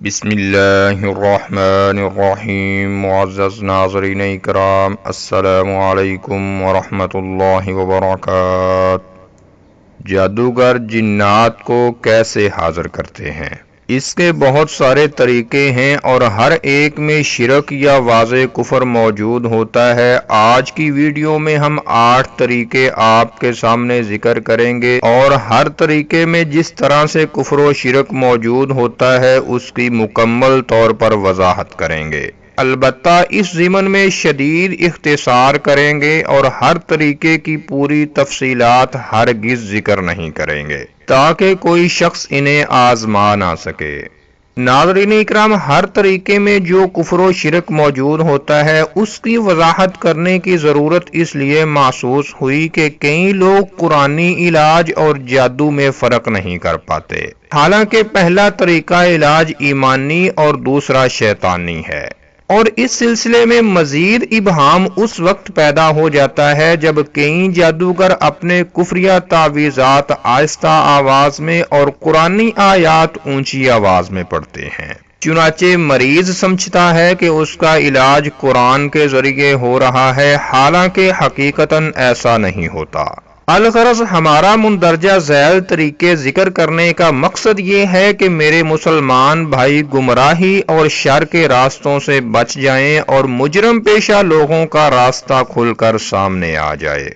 بسم اللہ الرحمن الرحیم۔ معزز ناظرین اکرام، السلام علیکم ورحمۃ اللہ وبرکاتہ۔ جادوگر جنات کو کیسے حاضر کرتے ہیں؟ اس کے بہت سارے طریقے ہیں اور ہر ایک میں شرک یا واضح کفر موجود ہوتا ہے۔ آج کی ویڈیو میں ہم 8 طریقے آپ کے سامنے ذکر کریں گے اور ہر طریقے میں جس طرح سے کفر و شرک موجود ہوتا ہے اس کی مکمل طور پر وضاحت کریں گے۔ البتہ اس ضمن میں شدید اختصار کریں گے اور ہر طریقے کی پوری تفصیلات ہرگز ذکر نہیں کریں گے تاکہ کوئی شخص انہیں آزما نہ سکے۔ ناظرین اکرام، ہر طریقے میں جو کفر و شرک موجود ہوتا ہے اس کی وضاحت کرنے کی ضرورت اس لیے محسوس ہوئی کہ کئی لوگ قرآنی علاج اور جادو میں فرق نہیں کر پاتے، حالانکہ پہلا طریقہ علاج ایمانی اور دوسرا شیطانی ہے، اور اس سلسلے میں مزید ابہام اس وقت پیدا ہو جاتا ہے جب کئی جادوگر اپنے کفریہ تعویذات آہستہ آواز میں اور قرآنی آیات اونچی آواز میں پڑھتے ہیں۔ چنانچہ مریض سمجھتا ہے کہ اس کا علاج قرآن کے ذریعے ہو رہا ہے، حالانکہ حقیقتاً ایسا نہیں ہوتا۔ الغرض ہمارا مندرجہ ذیل طریقے ذکر کرنے کا مقصد یہ ہے کہ میرے مسلمان بھائی گمراہی اور شر کے راستوں سے بچ جائیں اور مجرم پیشہ لوگوں کا راستہ کھل کر سامنے آ جائے۔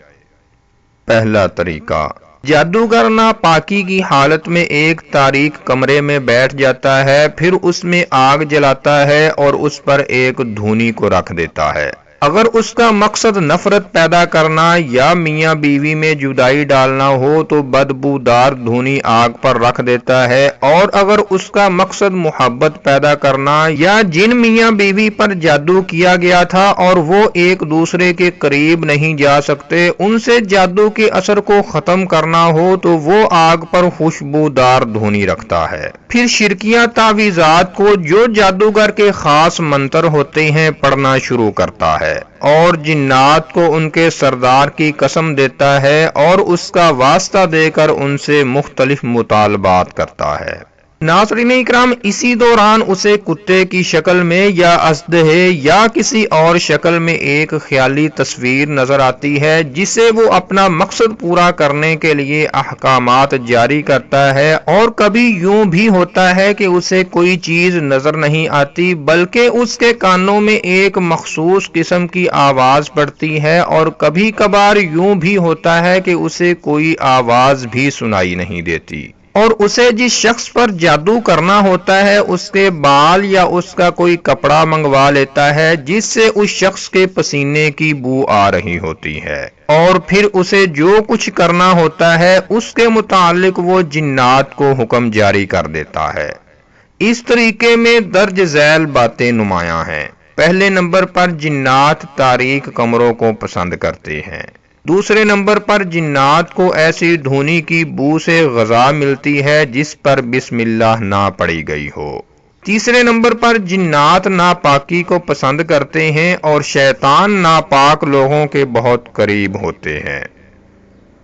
پہلا طریقہ، جادوگر ناپاکی کی حالت میں ایک تاریک کمرے میں بیٹھ جاتا ہے، پھر اس میں آگ جلاتا ہے اور اس پر ایک دھونی کو رکھ دیتا ہے۔ اگر اس کا مقصد نفرت پیدا کرنا یا میاں بیوی میں جدائی ڈالنا ہو تو بدبودار دھونی آگ پر رکھ دیتا ہے، اور اگر اس کا مقصد محبت پیدا کرنا یا جن میاں بیوی پر جادو کیا گیا تھا اور وہ ایک دوسرے کے قریب نہیں جا سکتے، ان سے جادو کے اثر کو ختم کرنا ہو تو وہ آگ پر خوشبودار دھونی رکھتا ہے۔ پھر شرکیہ تعویذات کو جو جادوگر کے خاص منتر ہوتے ہیں پڑھنا شروع کرتا ہے اور جنات کو ان کے سردار کی قسم دیتا ہے اور اس کا واسطہ دے کر ان سے مختلف مطالبات کرتا ہے۔ ناظرین اکرام، اسی دوران اسے کتے کی شکل میں یا اژدہے یا کسی اور شکل میں ایک خیالی تصویر نظر آتی ہے جسے وہ اپنا مقصد پورا کرنے کے لیے احکامات جاری کرتا ہے، اور کبھی یوں بھی ہوتا ہے کہ اسے کوئی چیز نظر نہیں آتی بلکہ اس کے کانوں میں ایک مخصوص قسم کی آواز پڑتی ہے، اور کبھی کبھار یوں بھی ہوتا ہے کہ اسے کوئی آواز بھی سنائی نہیں دیتی، اور اسے جس شخص پر جادو کرنا ہوتا ہے اس کے بال یا اس کا کوئی کپڑا منگوا لیتا ہے جس سے اس شخص کے پسینے کی بو آ رہی ہوتی ہے، اور پھر اسے جو کچھ کرنا ہوتا ہے اس کے متعلق وہ جنات کو حکم جاری کر دیتا ہے۔ اس طریقے میں درج ذیل باتیں نمایاں ہیں۔ پہلے نمبر پر جنات تاریک کمروں کو پسند کرتے ہیں۔ دوسرے نمبر پر جنات کو ایسی دھونی کی بو سے غذا ملتی ہے جس پر بسم اللہ نہ پڑی گئی ہو۔ تیسرے نمبر پر جنات ناپاکی کو پسند کرتے ہیں اور شیطان ناپاک لوگوں کے بہت قریب ہوتے ہیں۔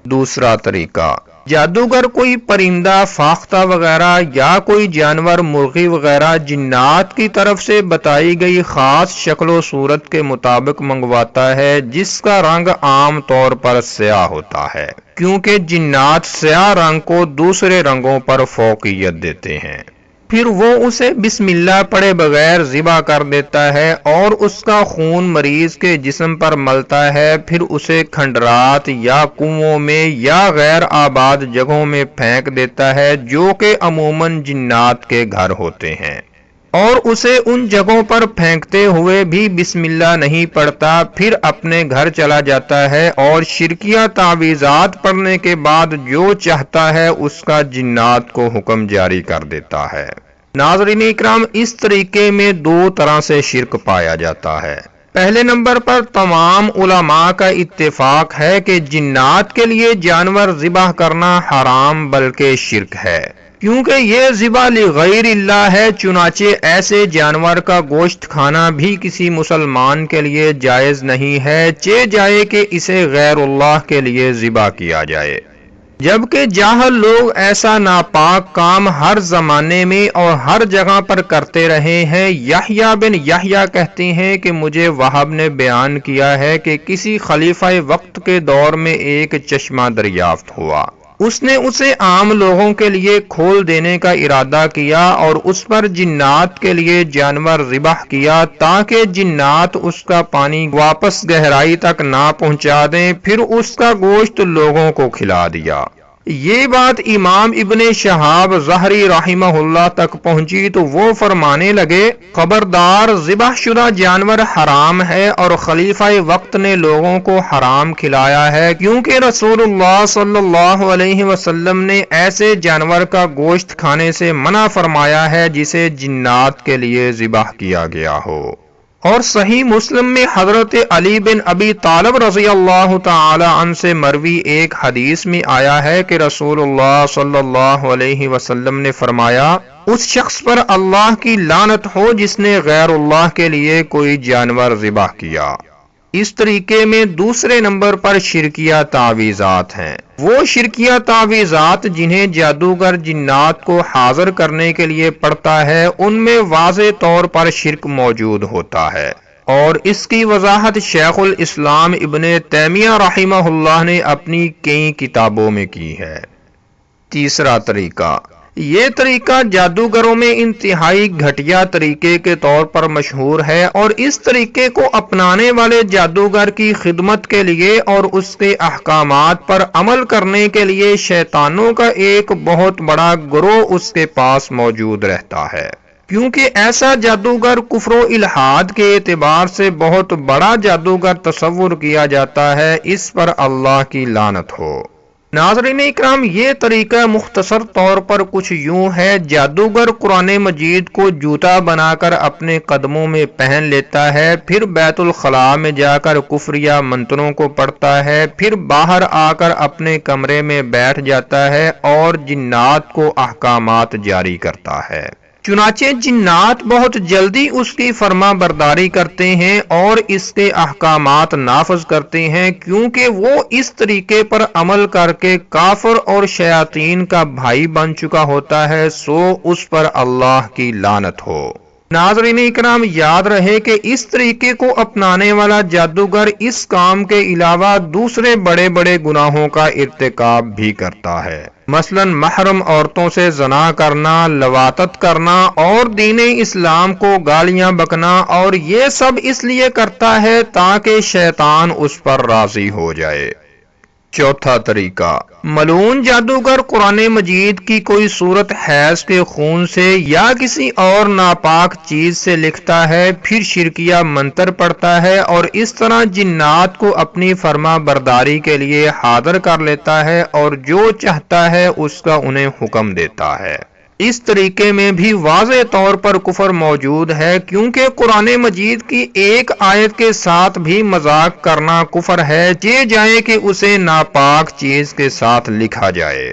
دوسرا طریقہ، جادوگر کوئی پرندہ، فاختہ وغیرہ یا کوئی جانور، مرغی وغیرہ جنات کی طرف سے بتائی گئی خاص شکل و صورت کے مطابق منگواتا ہے جس کا رنگ عام طور پر سیاہ ہوتا ہے، کیونکہ جنات سیاہ رنگ کو دوسرے رنگوں پر فوقیت دیتے ہیں۔ پھر وہ اسے بسم اللہ پڑھے بغیر ذبح کر دیتا ہے اور اس کا خون مریض کے جسم پر ملتا ہے، پھر اسے کھنڈرات یا کنووں میں یا غیر آباد جگہوں میں پھینک دیتا ہے جو کہ عموماً جنات کے گھر ہوتے ہیں، اور اسے ان جگہوں پر پھینکتے ہوئے بھی بسم اللہ نہیں پڑھتا، پھر اپنے گھر چلا جاتا ہے اور شرکیہ تعویذات پڑھنے کے بعد جو چاہتا ہے اس کا جنات کو حکم جاری کر دیتا ہے۔ ناظرین اکرام، اس طریقے میں 2 طرح سے شرک پایا جاتا ہے۔ پہلے نمبر پر تمام علماء کا اتفاق ہے کہ جنات کے لیے جانور ذبح کرنا حرام بلکہ شرک ہے، کیونکہ یہ ذبح لغیر اللہ ہے۔ چنانچہ ایسے جانور کا گوشت کھانا بھی کسی مسلمان کے لیے جائز نہیں ہے، چہ جائے کہ اسے غیر اللہ کے لیے ذبح کیا جائے۔ جبکہ جاہل لوگ ایسا ناپاک کام ہر زمانے میں اور ہر جگہ پر کرتے رہے ہیں۔ یحییٰ بن یحییٰ کہتے ہیں کہ مجھے وہب نے بیان کیا ہے کہ کسی خلیفہ وقت کے دور میں ایک چشمہ دریافت ہوا۔ اس نے اسے عام لوگوں کے لیے کھول دینے کا ارادہ کیا اور اس پر جنات کے لیے جانور ذبح کیا تاکہ جنات اس کا پانی واپس گہرائی تک نہ پہنچا دیں، پھر اس کا گوشت لوگوں کو کھلا دیا۔ یہ بات امام ابن شہاب زہری رحمہ اللہ تک پہنچی تو وہ فرمانے لگے، خبردار، ذبح شدہ جانور حرام ہے اور خلیفہ وقت نے لوگوں کو حرام کھلایا ہے، کیونکہ رسول اللہ صلی اللہ علیہ وسلم نے ایسے جانور کا گوشت کھانے سے منع فرمایا ہے جسے جنات کے لیے ذبح کیا گیا ہو۔ اور صحیح مسلم میں حضرت علی بن ابی طالب رضی اللہ تعالی عنہ سے مروی ایک حدیث میں آیا ہے کہ رسول اللہ صلی اللہ علیہ وسلم نے فرمایا، اس شخص پر اللہ کی لعنت ہو جس نے غیر اللہ کے لیے کوئی جانور ذبح کیا۔ اس طریقے میں دوسرے نمبر پر شرکیہ تعویذات ہیں۔ وہ شرکیہ تعویذات جنہیں جادوگر جنات کو حاضر کرنے کے لیے پڑھتا ہے، ان میں واضح طور پر شرک موجود ہوتا ہے، اور اس کی وضاحت شیخ الاسلام ابن تیمیہ رحمہ اللہ نے اپنی کئی کتابوں میں کی ہے۔ تیسرا طریقہ، یہ طریقہ جادوگروں میں انتہائی گھٹیا طریقے کے طور پر مشہور ہے، اور اس طریقے کو اپنانے والے جادوگر کی خدمت کے لیے اور اس کے احکامات پر عمل کرنے کے لیے شیطانوں کا ایک بہت بڑا گروہ اس کے پاس موجود رہتا ہے، کیونکہ ایسا جادوگر کفر و الحاد کے اعتبار سے بہت بڑا جادوگر تصور کیا جاتا ہے، اس پر اللہ کی لعنت ہو۔ ناظرین اکرام، یہ طریقہ مختصر طور پر کچھ یوں ہے، جادوگر قرآن مجید کو جوتا بنا کر اپنے قدموں میں پہن لیتا ہے، پھر بیت الخلاء میں جا کر کفریہ منتروں کو پڑھتا ہے، پھر باہر آ کر اپنے کمرے میں بیٹھ جاتا ہے اور جنات کو احکامات جاری کرتا ہے۔ چنانچہ جنات بہت جلدی اس کی فرما برداری کرتے ہیں اور اس کے احکامات نافذ کرتے ہیں، کیونکہ وہ اس طریقے پر عمل کر کے کافر اور شیاطین کا بھائی بن چکا ہوتا ہے، سو اس پر اللہ کی لعنت ہو۔ ناظرین اکرام، یاد رہے کہ اس طریقے کو اپنانے والا جادوگر اس کام کے علاوہ دوسرے بڑے بڑے گناہوں کا ارتکاب بھی کرتا ہے، مثلا محرم عورتوں سے زنا کرنا، لواطت کرنا اور دین اسلام کو گالیاں بکنا، اور یہ سب اس لیے کرتا ہے تاکہ شیطان اس پر راضی ہو جائے۔ چوتھا طریقہ، ملعون جادوگر قرآن مجید کی کوئی صورت حیض کے خون سے یا کسی اور ناپاک چیز سے لکھتا ہے، پھر شرکیہ منتر پڑھتا ہے اور اس طرح جنات کو اپنی فرما برداری کے لیے حاضر کر لیتا ہے اور جو چاہتا ہے اس کا انہیں حکم دیتا ہے۔ اس طریقے میں بھی واضح طور پر کفر موجود ہے، کیونکہ قرآن مجید کی ایک آیت کے ساتھ بھی مذاق کرنا کفر ہے، یہ جائے کہ اسے ناپاک چیز کے ساتھ لکھا جائے۔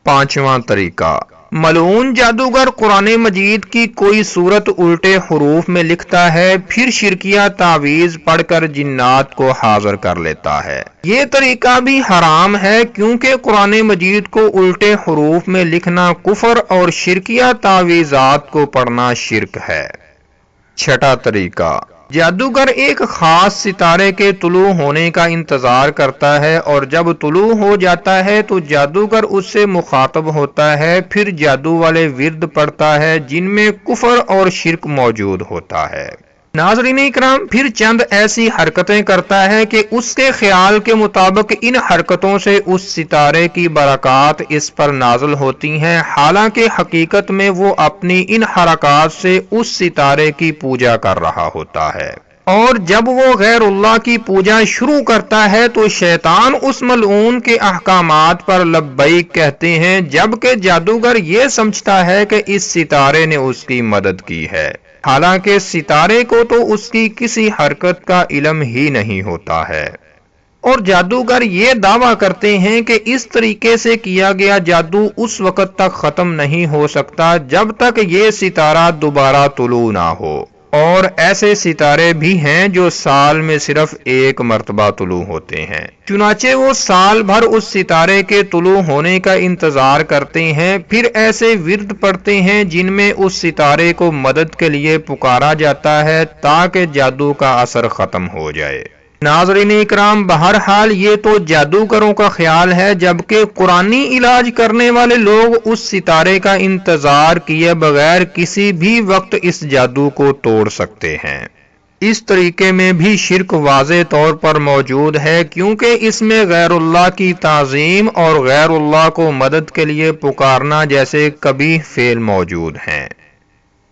پانچواں طریقہ، ملعون جادوگر قرآن مجید کی کوئی صورت الٹے حروف میں لکھتا ہے، پھر شرکیہ تعویذ پڑھ کر جنات کو حاضر کر لیتا ہے۔ یہ طریقہ بھی حرام ہے، کیونکہ قرآن مجید کو الٹے حروف میں لکھنا کفر اور شرکیہ تعویذات کو پڑھنا شرک ہے۔ چھٹا طریقہ، جادوگر ایک خاص ستارے کے طلوع ہونے کا انتظار کرتا ہے، اور جب طلوع ہو جاتا ہے تو جادوگر اس سے مخاطب ہوتا ہے، پھر جادو والے ورد پڑھتا ہے جن میں کفر اور شرک موجود ہوتا ہے۔ ناظرین اکرام، پھر چند ایسی حرکتیں کرتا ہے کہ اس کے خیال کے مطابق ان حرکتوں سے اس ستارے کی برکات اس پر نازل ہوتی ہیں، حالانکہ حقیقت میں وہ اپنی ان حرکات سے اس ستارے کی پوجا کر رہا ہوتا ہے، اور جب وہ غیر اللہ کی پوجا شروع کرتا ہے تو شیطان اس ملعون کے احکامات پر لبیک کہتے ہیں، جبکہ جادوگر یہ سمجھتا ہے کہ اس ستارے نے اس کی مدد کی ہے، حالانکہ ستارے کو تو اس کی کسی حرکت کا علم ہی نہیں ہوتا ہے۔ اور جادوگر یہ دعویٰ کرتے ہیں کہ اس طریقے سے کیا گیا جادو اس وقت تک ختم نہیں ہو سکتا جب تک یہ ستارہ دوبارہ طلوع نہ ہو، اور ایسے ستارے بھی ہیں جو سال میں صرف ایک مرتبہ طلوع ہوتے ہیں، چنانچہ وہ سال بھر اس ستارے کے طلوع ہونے کا انتظار کرتے ہیں، پھر ایسے ورد پڑھتے ہیں جن میں اس ستارے کو مدد کے لیے پکارا جاتا ہے تاکہ جادو کا اثر ختم ہو جائے۔ ناظرین اکرام، بہرحال یہ تو جادوگروں کا خیال ہے، جبکہ قرآنی علاج کرنے والے لوگ اس ستارے کا انتظار کیے بغیر کسی بھی وقت اس جادو کو توڑ سکتے ہیں۔ اس طریقے میں بھی شرک واضح طور پر موجود ہے، کیونکہ اس میں غیر اللہ کی تعظیم اور غیر اللہ کو مدد کے لیے پکارنا جیسے قبیح فعل موجود ہیں۔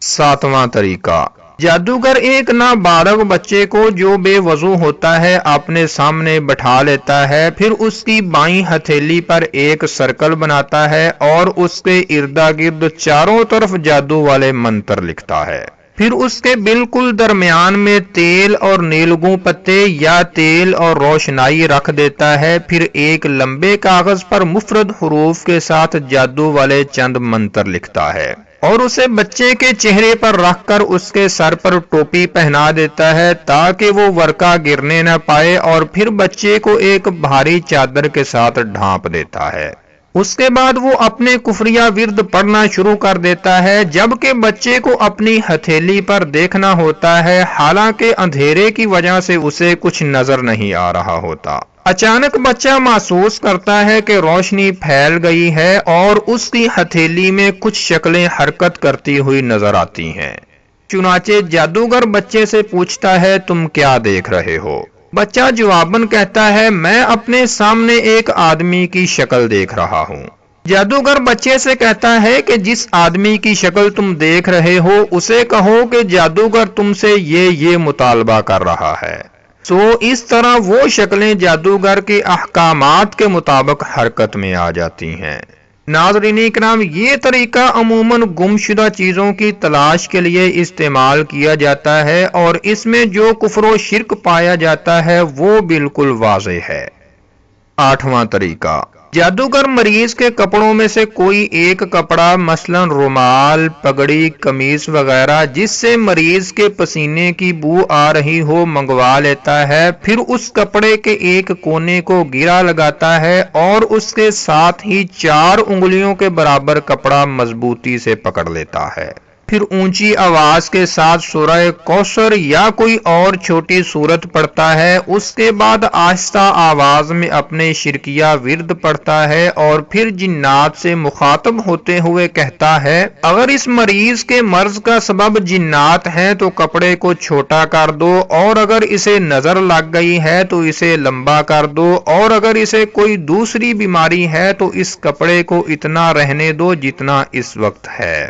7واں طریقہ، جادوگر ایک نابالغ بچے کو جو بے وضو ہوتا ہے اپنے سامنے بٹھا لیتا ہے، پھر اس کی بائیں ہتھیلی پر ایک سرکل بناتا ہے اور اس کے اردا گرد چاروں طرف جادو والے منتر لکھتا ہے، پھر اس کے بالکل درمیان میں تیل اور نیلگوں پتے یا تیل اور روشنائی رکھ دیتا ہے، پھر ایک لمبے کاغذ پر مفرد حروف کے ساتھ جادو والے چند منتر لکھتا ہے اور اسے بچے کے چہرے پر رکھ کر اس کے سر پر ٹوپی پہنا دیتا ہے تاکہ وہ ورقہ گرنے نہ پائے، اور پھر بچے کو ایک بھاری چادر کے ساتھ ڈھانپ دیتا ہے۔ اس کے بعد وہ اپنے کفریہ ورد پڑھنا شروع کر دیتا ہے، جبکہ بچے کو اپنی ہتھیلی پر دیکھنا ہوتا ہے، حالانکہ اندھیرے کی وجہ سے اسے کچھ نظر نہیں آ رہا ہوتا۔ اچانک بچہ محسوس کرتا ہے کہ روشنی پھیل گئی ہے اور اس کی ہتھیلی میں کچھ شکلیں حرکت کرتی ہوئی نظر آتی ہیں۔ چنانچہ جادوگر بچے سے پوچھتا ہے، تم کیا دیکھ رہے ہو؟ بچہ جواباً کہتا ہے، میں اپنے سامنے ایک آدمی کی شکل دیکھ رہا ہوں۔ جادوگر بچے سے کہتا ہے کہ جس آدمی کی شکل تم دیکھ رہے ہو اسے کہو کہ جادوگر تم سے یہ مطالبہ کر رہا ہے۔ اس طرح وہ شکلیں جادوگر کے احکامات کے مطابق حرکت میں آ جاتی ہیں۔ ناظرین اکرام، یہ طریقہ عموماً گمشدہ چیزوں کی تلاش کے لیے استعمال کیا جاتا ہے، اور اس میں جو کفر و شرک پایا جاتا ہے وہ بالکل واضح ہے۔ 8واں طریقہ، جادوگر مریض کے کپڑوں میں سے کوئی ایک کپڑا، مثلا رومال، پگڑی، قمیص وغیرہ، جس سے مریض کے پسینے کی بو آ رہی ہو، منگوا لیتا ہے، پھر اس کپڑے کے ایک کونے کو گرا لگاتا ہے اور اس کے ساتھ ہی 4 انگلیوں کے برابر کپڑا مضبوطی سے پکڑ لیتا ہے، پھر اونچی آواز کے ساتھ سورہ کوثر یا کوئی اور چھوٹی سورت پڑھتا ہے، اس کے بعد آہستہ آواز میں اپنے شرکیہ ورد پڑھتا ہے اور پھر جنات سے مخاطب ہوتے ہوئے کہتا ہے، اگر اس مریض کے مرض کا سبب جنات ہے تو کپڑے کو چھوٹا کر دو، اور اگر اسے نظر لگ گئی ہے تو اسے لمبا کر دو، اور اگر اسے کوئی دوسری بیماری ہے تو اس کپڑے کو اتنا رہنے دو جتنا اس وقت ہے۔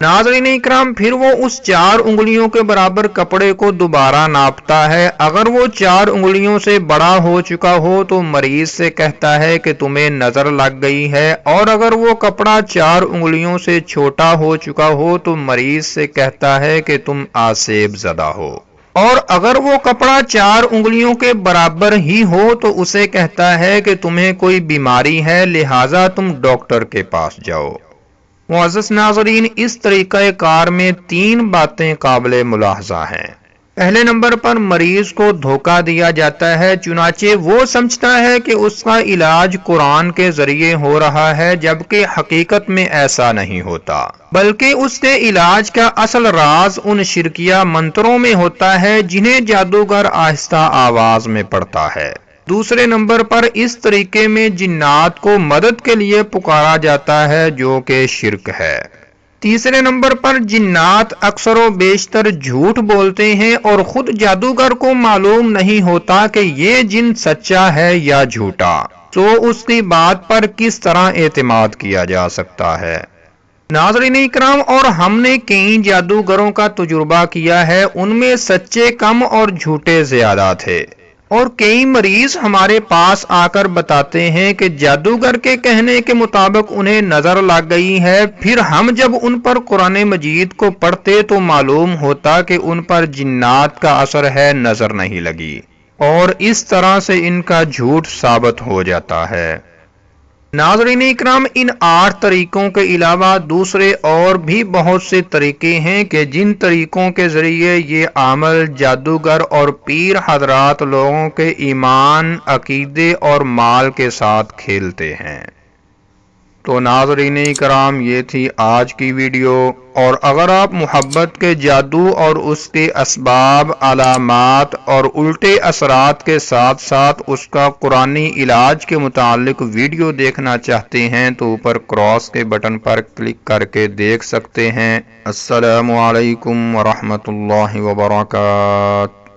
ناظرین اکرام، پھر وہ اس 4 انگلیوں کے برابر کپڑے کو دوبارہ ناپتا ہے، اگر وہ 4 انگلیوں سے بڑا ہو چکا ہو تو مریض سے کہتا ہے کہ تمہیں نظر لگ گئی ہے، اور اگر وہ کپڑا 4 انگلیوں سے چھوٹا ہو چکا ہو تو مریض سے کہتا ہے کہ تم آسیب زدہ ہو، اور اگر وہ کپڑا 4 انگلیوں کے برابر ہی ہو تو اسے کہتا ہے کہ تمہیں کوئی بیماری ہے، لہٰذا تم ڈاکٹر کے پاس جاؤ۔ معزز ناظرین، اس طریقہ کار میں 3 باتیں قابل ملاحظہ ہیں۔ پہلے نمبر پر مریض کو دھوکہ دیا جاتا ہے، چنانچہ وہ سمجھتا ہے کہ اس کا علاج قرآن کے ذریعے ہو رہا ہے، جبکہ حقیقت میں ایسا نہیں ہوتا، بلکہ اس کے علاج کا اصل راز ان شرکیہ منتروں میں ہوتا ہے جنہیں جادوگر آہستہ آواز میں پڑھتا ہے۔ دوسرے نمبر پر اس طریقے میں جنات کو مدد کے لیے پکارا جاتا ہے، جو کہ شرک ہے۔ تیسرے نمبر پر جنات اکثر و بیشتر جھوٹ بولتے ہیں اور خود جادوگر کو معلوم نہیں ہوتا کہ یہ جن سچا ہے یا جھوٹا، تو اس کی بات پر کس طرح اعتماد کیا جا سکتا ہے۔ ناظرین اکرام، اور ہم نے کئی جادوگروں کا تجربہ کیا ہے، ان میں سچے کم اور جھوٹے زیادہ تھے، اور کئی مریض ہمارے پاس آ کر بتاتے ہیں کہ جادوگر کے کہنے کے مطابق انہیں نظر لگ گئی ہے، پھر ہم جب ان پر قرآن مجید کو پڑھتے تو معلوم ہوتا کہ ان پر جنات کا اثر ہے، نظر نہیں لگی، اور اس طرح سے ان کا جھوٹ ثابت ہو جاتا ہے۔ ناظرین اکرام، ان 8 طریقوں کے علاوہ دوسرے اور بھی بہت سے طریقے ہیں کہ جن طریقوں کے ذریعے یہ عامل جادوگر اور پیر حضرات لوگوں کے ایمان، عقیدے اور مال کے ساتھ کھیلتے ہیں۔ تو ناظرین اکرام، یہ تھی آج کی ویڈیو، اور اگر آپ محبت کے جادو اور اس کے اسباب، علامات اور الٹے اثرات کے ساتھ ساتھ اس کا قرآنی علاج کے متعلق ویڈیو دیکھنا چاہتے ہیں تو اوپر کراس کے بٹن پر کلک کر کے دیکھ سکتے ہیں۔ السلام علیکم ورحمۃ اللہ وبرکاتہ۔